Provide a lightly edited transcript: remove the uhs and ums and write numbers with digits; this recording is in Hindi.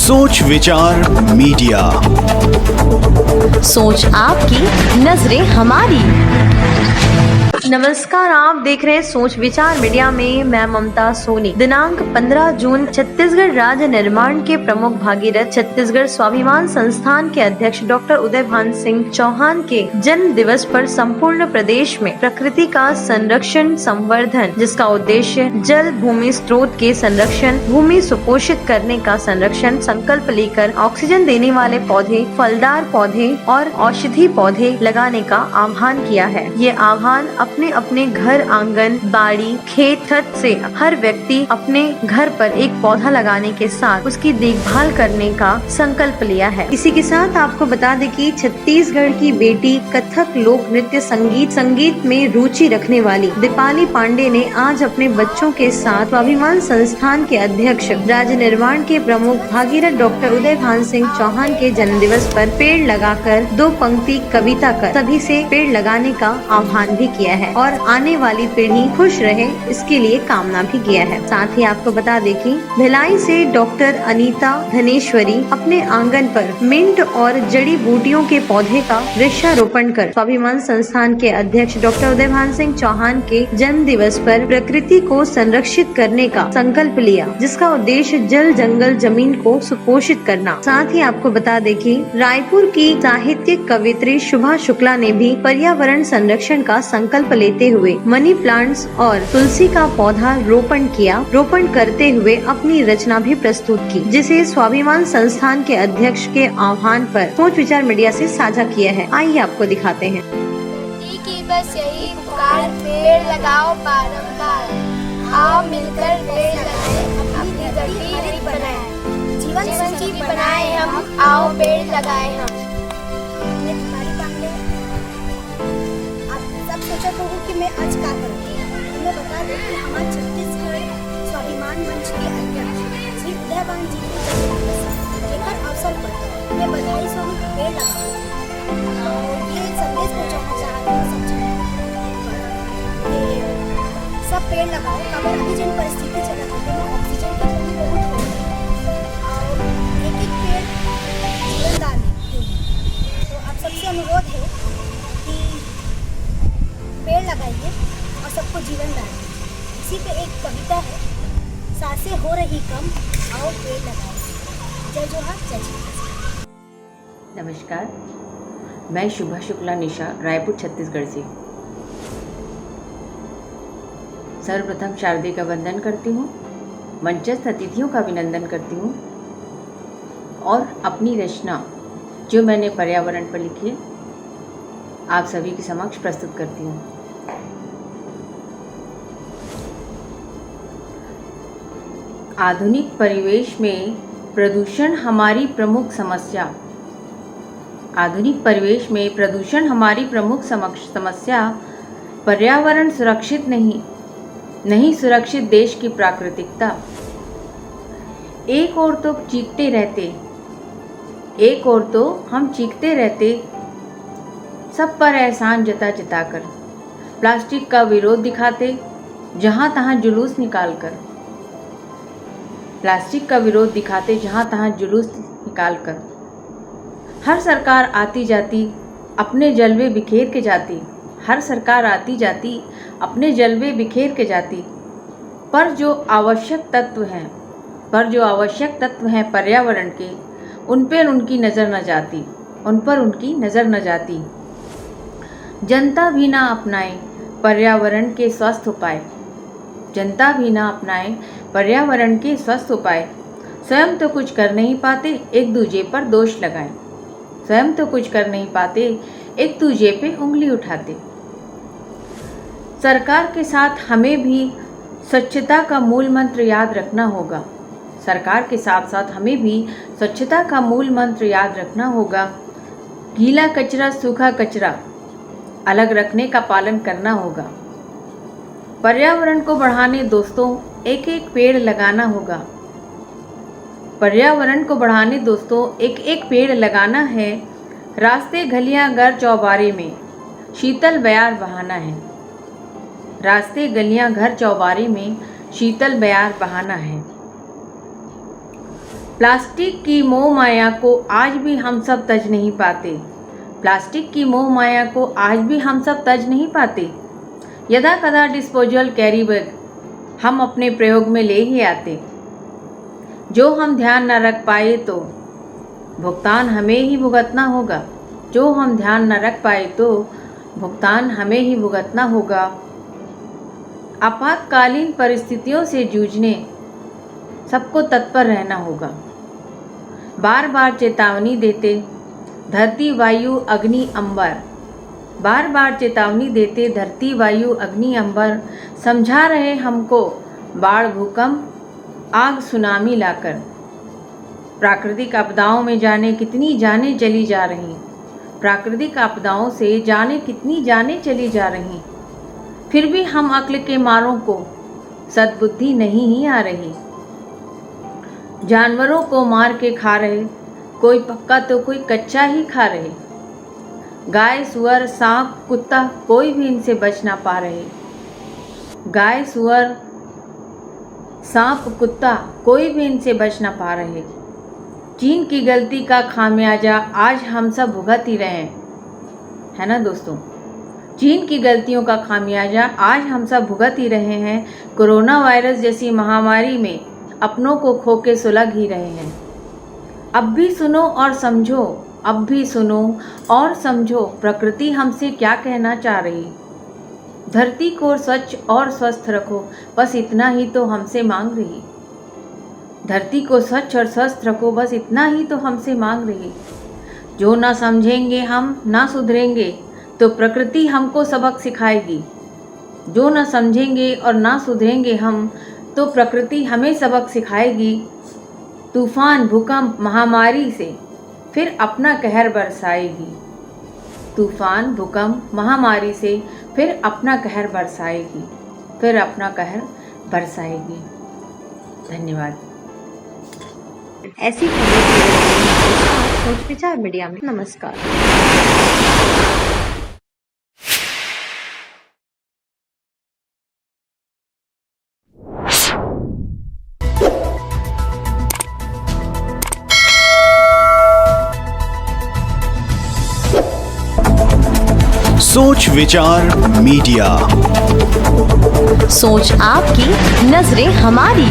सोच विचार मीडिया, सोच आपकी, नजरें हमारी। नमस्कार, आप देख रहे हैं सोच विचार मीडिया में मैं ममता सोनी। दिनांक 15 जून छत्तीसगढ़ राज्य निर्माण के प्रमुख भागीरथ छत्तीसगढ़ स्वाभिमान संस्थान के अध्यक्ष डॉक्टर उदयभान सिंह चौहान के जन्म दिवस पर संपूर्ण प्रदेश में प्रकृति का संरक्षण संवर्धन, जिसका उद्देश्य जल भूमि स्रोत के संरक्षण, भूमि सुपोषित करने का संरक्षण संकल्प लेकर ऑक्सीजन देने वाले पौधे, फलदार पौधे और औषधि पौधे लगाने का आह्वान किया है। ये आह्वान अपने अपने घर, आंगन, बाड़ी, खेत, छत से हर व्यक्ति अपने घर पर एक पौधा लगाने के साथ उसकी देखभाल करने का संकल्प लिया है। इसी के साथ आपको बता दें कि छत्तीसगढ़ की बेटी कथक, लोक नृत्य, संगीत में रुचि रखने वाली दीपाली पांडे ने आज अपने बच्चों के साथ स्वाभिमान संस्थान के अध्यक्ष, राज्य निर्माण के प्रमुख भागीरथ डॉक्टर उदयभान सिंह चौहान के जन्म दिवस पर पेड़ लगाकर 2 पंक्ति कविता कर सभी से पेड़ लगाने का आह्वान भी किया है और आने वाली पीढ़ी खुश रहे, इसके लिए कामना भी किया है। साथ ही आपको बता दें कि भिलाई से डॉक्टर अनीता धनेश्वरी अपने आंगन पर मिंट और जड़ी बूटियों के पौधे का वृक्षारोपण कर स्वाभिमान संस्थान के अध्यक्ष डॉक्टर उदयभान सिंह चौहान के जन्म दिवस पर प्रकृति को संरक्षित करने का संकल्प लिया, जिसका उद्देश्य जल, जंगल, जमीन को सुपोषित करना। साथ ही आपको बता दें कि रायपुर की साहित्यिक कवित्री शुभा शुक्ला ने भी पर्यावरण संरक्षण का संकल्प लेते हुए मनी प्लांट्स और तुलसी का पौधा रोपण करते हुए अपनी रचना भी प्रस्तुत की, जिसे स्वाभिमान संस्थान के अध्यक्ष के आह्वान पर सोच विचार मीडिया से साझा किया है। आइए आपको दिखाते हैं। की बस यही पुकार, पेड़ लगाओ बारंबार, आओ मिलकर पेड़ लगाएं, अपनी धरती बनाएं, जीवन संजीव बनाएं हम, आओ पेड़ लगाएं हम। सब सोचा तो कि मैं आज क्या करूँगी, मैं बता दें कि हमारे छत्तीसगढ़ स्वाभिमान मंच के अध्यक्ष श्री उदयभान जी को लेकर अवसर पर मैं बधाई स्वरूप पेड़ लगाऊंगी और ये संदेश पहुँचाना चाहती हूँ सब पेड़ लगाओ। अगर अभी जिन परिस्थिति चल रही है ऑक्सीजन की कमी बहुत हो रही है और एक पेड़ जीवनदान है, तो आप सबसे अनुरोध है कि पेड़ लगाइए और सबको जीवन दाएं। इसी पे एक कविता है, सांसें हो रही कम, आओ पेड़ लगाओ। जय जोहार, जय श्री। नमस्कार, मैं शुभा शुक्ला निशा, रायपुर छत्तीसगढ़ से। सर्वप्रथम शारदीय का वंदन करती हूँ, मंचस्थ अतिथियों का अभिनंदन करती हूँ और अपनी रचना जो मैंने पर्यावरण पर लिखी है आप सभी के समक्ष प्रस्तुत करती हूँ। आधुनिक परिवेश में प्रदूषण हमारी प्रमुख समस्या। आधुनिक परिवेश में प्रदूषण हमारी प्रमुख समस्या। पर्यावरण सुरक्षित नहीं सुरक्षित देश की प्राकृतिकता। एक ओर तो हम चीखते रहते सब पर एहसान जता कर, प्लास्टिक का विरोध दिखाते जहाँ तहाँ जुलूस निकालकर, हर सरकार आती जाती अपने जलवे बिखेर के जाती, पर जो आवश्यक तत्व हैं पर्यावरण के, उन पर उनकी नज़र न जाती। जनता भी ना अपनाए पर्यावरण के स्वस्थ उपाय, स्वयं तो कुछ कर नहीं पाते, एक दूजे पर दोष लगाएं। एक दूजे पे उंगली उठाते। सरकार के साथ हमें भी स्वच्छता का मूल मंत्र याद रखना होगा। गीला कचरा, सूखा कचरा अलग रखने का पालन करना होगा। पर्यावरण को बढ़ाने दोस्तों एक एक पेड़ लगाना है। रास्ते, गलियां, घर चौबारे में शीतल बयार बहाना है। प्लास्टिक की मोह माया को आज भी हम सब तज नहीं पाते। प्लास्टिक की मोह माया को आज भी हम सब तज नहीं पाते। यदा कदा डिस्पोजल कैरी बैग हम अपने प्रयोग में ले ही आते। जो हम ध्यान न रख पाए तो भुगतान हमें ही भुगतना होगा। जो हम ध्यान न रख पाए तो भुगतान हमें ही भुगतना होगा। आपातकालीन परिस्थितियों से जूझने सबको तत्पर रहना होगा। बार बार चेतावनी देते धरती वायु अग्नि अंबर, बार बार चेतावनी देते धरती वायु अग्नि अंबर, समझा रहे हमको बाढ़ भूकंप आग सुनामी लाकर। प्राकृतिक आपदाओं में जाने कितनी जानें चली जा रही, प्राकृतिक आपदाओं से जाने कितनी जानें चली जा रही, फिर भी हम अक्ल के मारों को सद्बुद्धि नहीं ही आ रही। जानवरों को मार के खा रहे, कोई पक्का तो कोई कच्चा ही खा रहे। गाय सुअर सांप कुत्ता कोई भी इनसे बच ना पा रहे। गाय सुअर सांप कुत्ता कोई भी इनसे बच ना पा रहे। चीन की गलती का खामियाजा आज हम सब भुगत ही रहे हैं, है ना दोस्तों। चीन की गलतियों का खामियाजा आज हम सब भुगत ही रहे हैं। कोरोना वायरस जैसी महामारी में अपनों को खो के सुलग ही रहे हैं। अब भी सुनो और समझो, अब भी सुनो और समझो, प्रकृति हमसे क्या कहना चाह रही। धरती को स्वच्छ और स्वस्थ रखो, बस इतना ही तो हमसे मांग रही। धरती को स्वच्छ और स्वस्थ रखो, बस इतना ही तो हमसे मांग रही। जो ना समझेंगे हम ना सुधरेंगे तो प्रकृति हमको सबक सिखाएगी। जो ना समझेंगे और ना सुधरेंगे हम तो प्रकृति हमें सबक सिखाएगी। तूफान भूकंप महामारी से फिर अपना कहर बरसाएगी। तूफान भूकंप महामारी से फिर अपना कहर बरसाएगी, फिर अपना कहर बरसाएगी। धन्यवाद। ऐसी खबरें के लिए सोच विचार मीडिया में नमस्कार। सोच विचार मीडिया, सोच आपकी, नजरें हमारी।